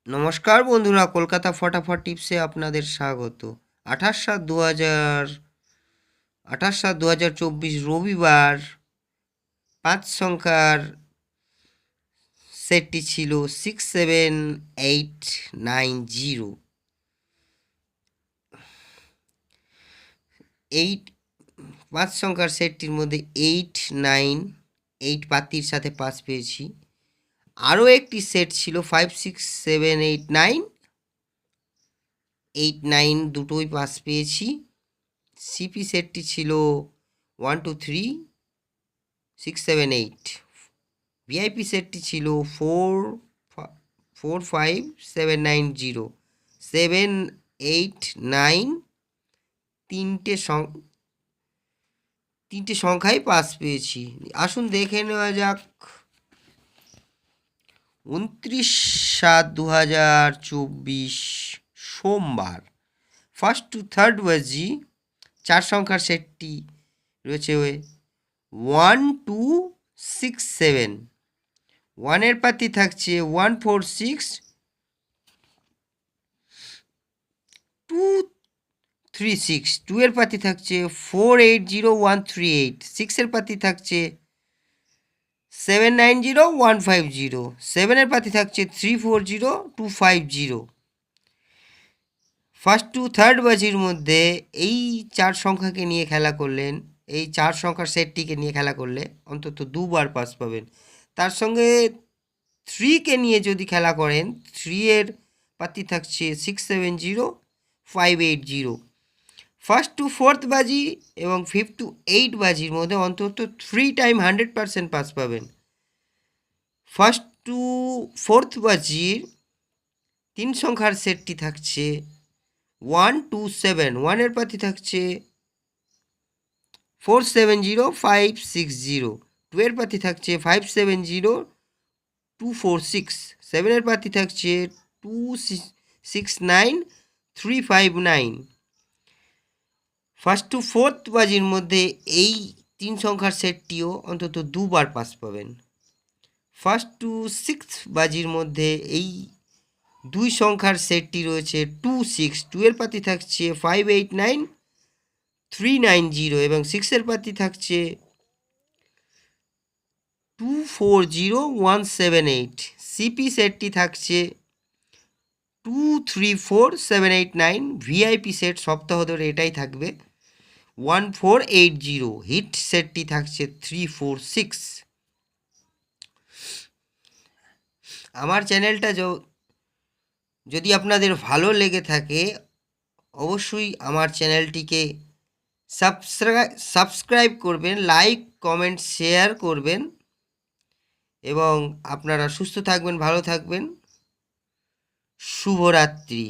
নমস্কার বন্ধুরা, কলকাতা ফটাফট টিপসে আপনাদের স্বাগত। 28/7/2024 রবিবার 5 সংখ্যার সেটটি ছিল 67890। এইট 5 সংখ্যার সেটটির মধ্যে 8 পাতির সাথে পাস পেয়েছি। আরও একটি সেট ছিল 5, 6, 7, 8, 9 দুটোই পাস পেয়েছি। সিপি সেটটি ছিল 1, 2, 3, 6, 7, 8। ভিআইপি সেটটি ছিল 4, 5, 7, 9, 0, 7, 8, 9 তিনটে সংখ্যায় পাস পেয়েছি। আসুন দেখে নেওয়া যাক 29/7/2024 সোমবার 1st to 3rd বাজি 4 সংখ্যার সেটটি রয়েছে 1267। 1-এর পাতি থাকছে 146,236। 2-এর পাতি থাকছে 480,138। 6-এর পাতি থাকছে 790,150। 7-এর পাতি থাকছে 340,250। 1st to 3rd বাজির মধ্যে এই 4 সংখ্যাকে নিয়ে খেলা করলেন, এই 4 সংখ্যার সেটটিকে নিয়ে খেলা করলে অন্তত দুবার পাস পাবেন। তার সঙ্গে 3কে নিয়ে যদি খেলা করেন, 3-এর পাতি থাকছে 670,580। 1st to 4th বাজি এবং 5th to 8 বাজির মধ্যে অন্তত 3 টাইম 100% পাস পাবেন। 1st to 4th বাজির 3 সংখ্যার সেটটি থাকছে 127। 1-এর পাতি থাকছে 470,560। 2-এর পাতি থাকছে 570,246। 7-এর পাতি থাকছে 269,359। 1st to 4th বাজির মধ্যে এই 3 সংখ্যার সেটটিও অন্তত দুবার পাস পাবেন। 1st to 6th বাজির মধ্যে এই 2 সংখ্যার সেটটি রয়েছে 26। 2-এর পাতি থাকছে 589,390 এবং 6-এর পাতি থাকছে 240,178। সিপি সেটটি থাকছে 234,789। ভিআইপি সেট সপ্তাহ ধরে এটাই থাকবে 1480। হিট সেটটি থাকছে 346। আমার চ্যানেলটা যদি আপনাদের ভালো লেগে থাকে অবশ্যই আমার চ্যানেলটিকে সাবস্ক্রাইব করবেন, লাইক কমেন্ট শেয়ার করবেন এবং আপনারা সুস্থ থাকবেন, ভালো থাকবেন। শুভরাত্রি।